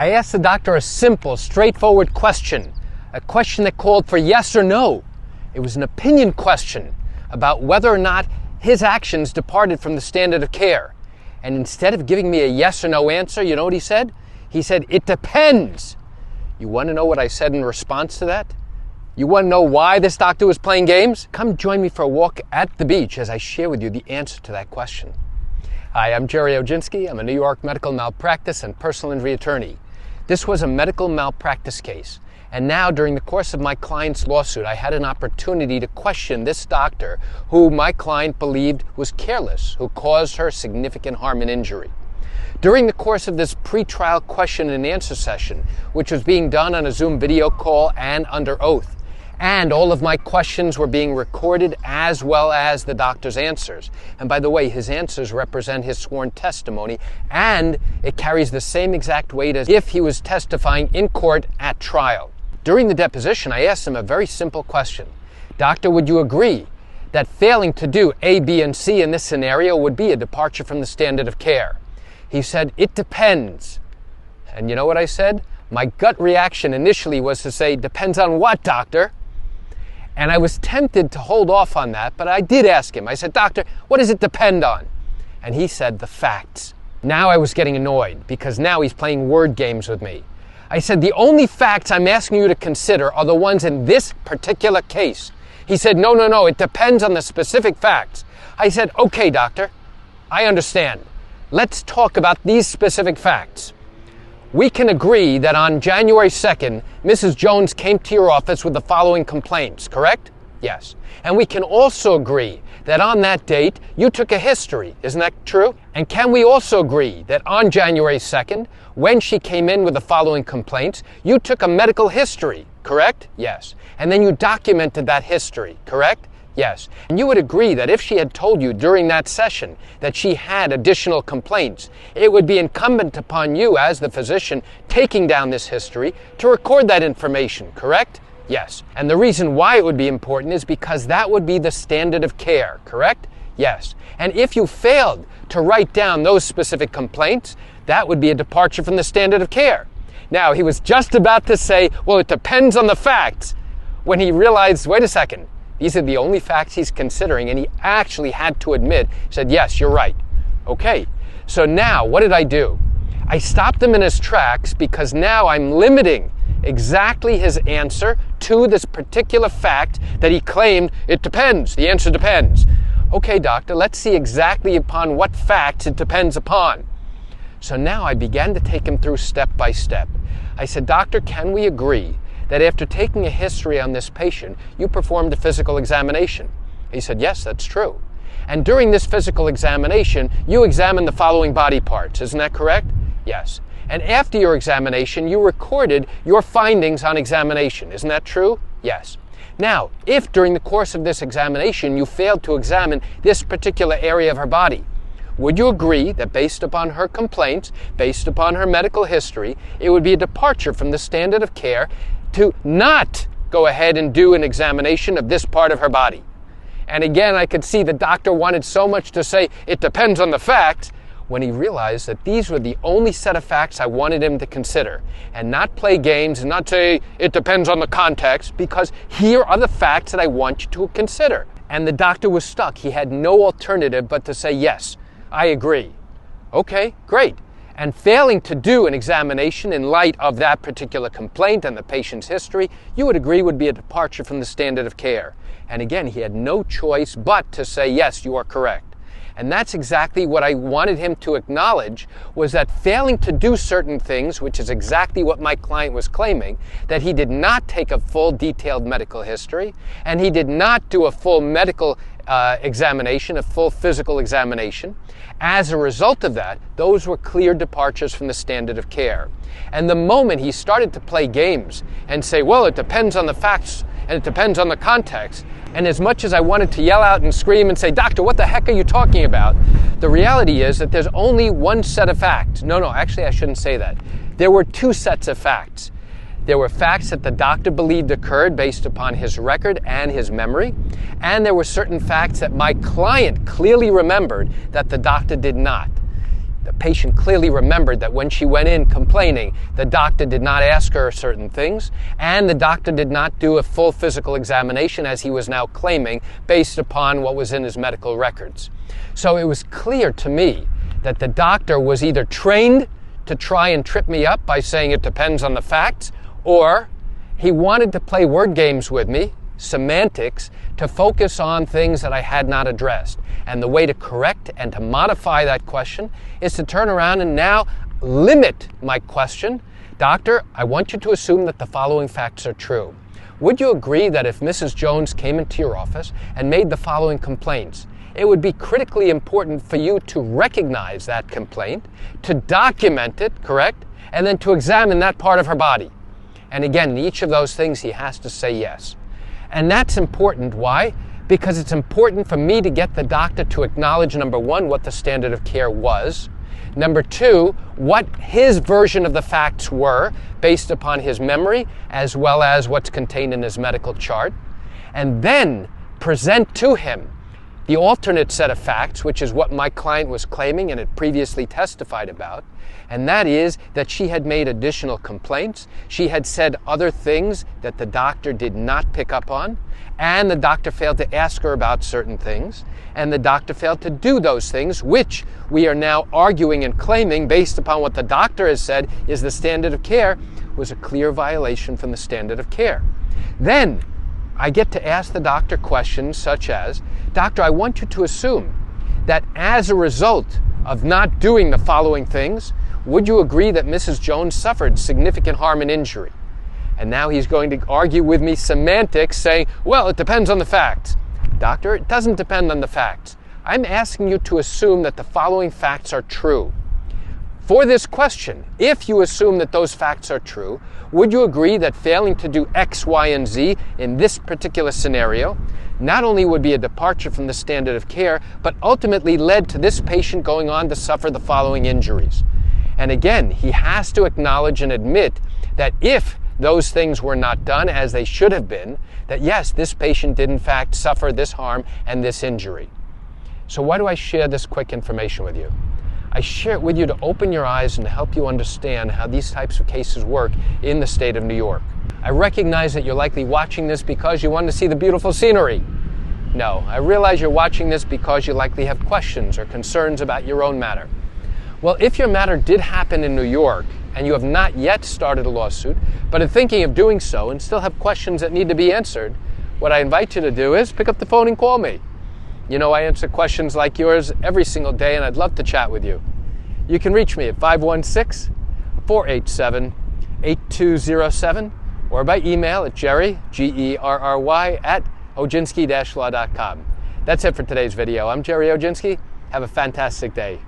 I asked the doctor a simple, straightforward question, a question that called for yes or no. It was an opinion question about whether or not his actions departed from the standard of care. And instead of giving me a yes or no answer, you know what he said? He said, "It depends." You want to know what I said in response to that? You want to know why this doctor was playing games? Come join me for a walk at the beach as I share with you the answer to that question. Hi, I'm Gerry Oginski. I'm a New York medical malpractice and personal injury attorney. This was a medical malpractice case. And now, during the course of my client's lawsuit, I had an opportunity to question this doctor who my client believed was careless, who caused her significant harm and injury. During the course of this pre-trial question and answer session, which was being done on a Zoom video call and under oath, and all of my questions were being recorded as well as the doctor's answers. And by the way, his answers represent his sworn testimony, and it carries the same exact weight as if he was testifying in court at trial. During the deposition, I asked him a very simple question. Doctor, would you agree that failing to do A, B, and C in this scenario would be a departure from the standard of care? He said, "It depends." And you know what I said? My gut reaction initially was to say, "Depends on what, doctor?" And I was tempted to hold off on that, but I did ask him. I said, "Doctor, what does it depend on?" And he said, "The facts." Now I was getting annoyed because now he's playing word games with me. I said, "The only facts I'm asking you to consider are the ones in this particular case." He said, No, it depends on the specific facts." I said, "Okay, doctor, I understand. Let's talk about these specific facts. We can agree that on January 2nd, Mrs. Jones came to your office with the following complaints, correct?" "Yes." "And we can also agree that on that date, you took a history. Isn't that true?" "And can we also agree that on January 2nd, when she came in with the following complaints, you took a medical history, correct?" "Yes." "And then you documented that history, correct?" "Yes." "And you would agree that if she had told you during that session that she had additional complaints, it would be incumbent upon you as the physician taking down this history to record that information, correct?" "Yes." "And the reason why it would be important is because that would be the standard of care, correct?" "Yes." "And if you failed to write down those specific complaints, that would be a departure from the standard of care." Now, he was just about to say, "Well, it depends on the facts," when he realized, wait a second, these are the only facts he's considering, and he actually had to admit, he said, "Yes, you're right." Okay, so now what did I do? I stopped him in his tracks because now I'm limiting exactly his answer to this particular fact that he claimed, "It depends, the answer depends." "Okay, doctor, let's see exactly upon what facts it depends upon." So now I began to take him through step by step. I said, "Doctor, can we agree that after taking a history on this patient, you performed a physical examination?" He said, "Yes, that's true." "And during this physical examination, you examined the following body parts. Isn't that correct?" "Yes." "And after your examination, you recorded your findings on examination. Isn't that true?" "Yes." Now, if during the course of this examination you failed to examine this particular area of her body, would you agree that based upon her complaints, based upon her medical history, it would be a departure from the standard of care to not go ahead and do an examination of this part of her body?" And again, I could see the doctor wanted so much to say, "It depends on the facts," when he realized that these were the only set of facts I wanted him to consider, and not play games and not say, "It depends on the context," because here are the facts that I want you to consider. And the doctor was stuck. He had no alternative but to say, "Yes, I agree." Okay, great. And failing to do an examination in light of that particular complaint and the patient's history, you would agree would be a departure from the standard of care. And again, he had no choice but to say, "Yes, you are correct." And that's exactly what I wanted him to acknowledge, was that failing to do certain things, which is exactly what my client was claiming, that he did not take a full detailed medical history, and he did not do a full medical examination, a full physical examination. As a result of that, those were clear departures from the standard of care. And the moment he started to play games and say, "Well, it depends on the facts and it depends on the context," and as much as I wanted to yell out and scream and say, "Doctor, what the heck are you talking about?" the reality is that there's only one set of facts. No, actually I shouldn't say that. There were two sets of facts. There were facts that the doctor believed occurred based upon his record and his memory, and there were certain facts that my client clearly remembered that the doctor did not. The patient clearly remembered that when she went in complaining, the doctor did not ask her certain things, and the doctor did not do a full physical examination as he was now claiming based upon what was in his medical records. So it was clear to me that the doctor was either trained to try and trip me up by saying it depends on the facts, or he wanted to play word games with me, semantics, to focus on things that I had not addressed. And the way to correct and to modify that question is to turn around and now limit my question. Doctor, I want you to assume that the following facts are true. Would you agree that if Mrs. Jones came into your office and made the following complaints, it would be critically important for you to recognize that complaint, to document it, correct, and then to examine that part of her body? And again, in each of those things, he has to say yes. And that's important. Why? Because it's important for me to get the doctor to acknowledge, number one, what the standard of care was. Number two, what his version of the facts were based upon his memory, as well as what's contained in his medical chart. And then present to him the alternate set of facts, which is what my client was claiming and had previously testified about. And that is that she had made additional complaints. She had said other things that the doctor did not pick up on. And the doctor failed to ask her about certain things. And the doctor failed to do those things, which we are now arguing and claiming, based upon what the doctor has said is the standard of care, was a clear violation from the standard of care. Then I get to ask the doctor questions such as, Doctor, I want you to assume that as a result of not doing the following things, would you agree that Mrs. Jones suffered significant harm and injury? And now he's going to argue with me semantics, saying, well, it depends on the facts. Doctor, it doesn't depend on the facts. I'm asking you to assume that the following facts are true. For this question, if you assume that those facts are true, would you agree that failing to do X, Y, and Z in this particular scenario not only would be a departure from the standard of care, but ultimately led to this patient going on to suffer the following injuries? And again, he has to acknowledge and admit that if those things were not done as they should have been, that yes, this patient did in fact suffer this harm and this injury. So why do I share this quick information with you? I share it with you to open your eyes and to help you understand how these types of cases work in the state of New York. I recognize that you're likely watching this because you want to see the beautiful scenery. No, I realize you're watching this because you likely have questions or concerns about your own matter. Well, if your matter did happen in New York and you have not yet started a lawsuit, but are thinking of doing so and still have questions that need to be answered, what I invite you to do is pick up the phone and call me. You know, I answer questions like yours every single day, and I'd love to chat with you. You can reach me at 516-487-8207 or by email at Gerry, Gerry, at Oginski-law.com. That's it for today's video. I'm Gerry Oginski. Have a fantastic day.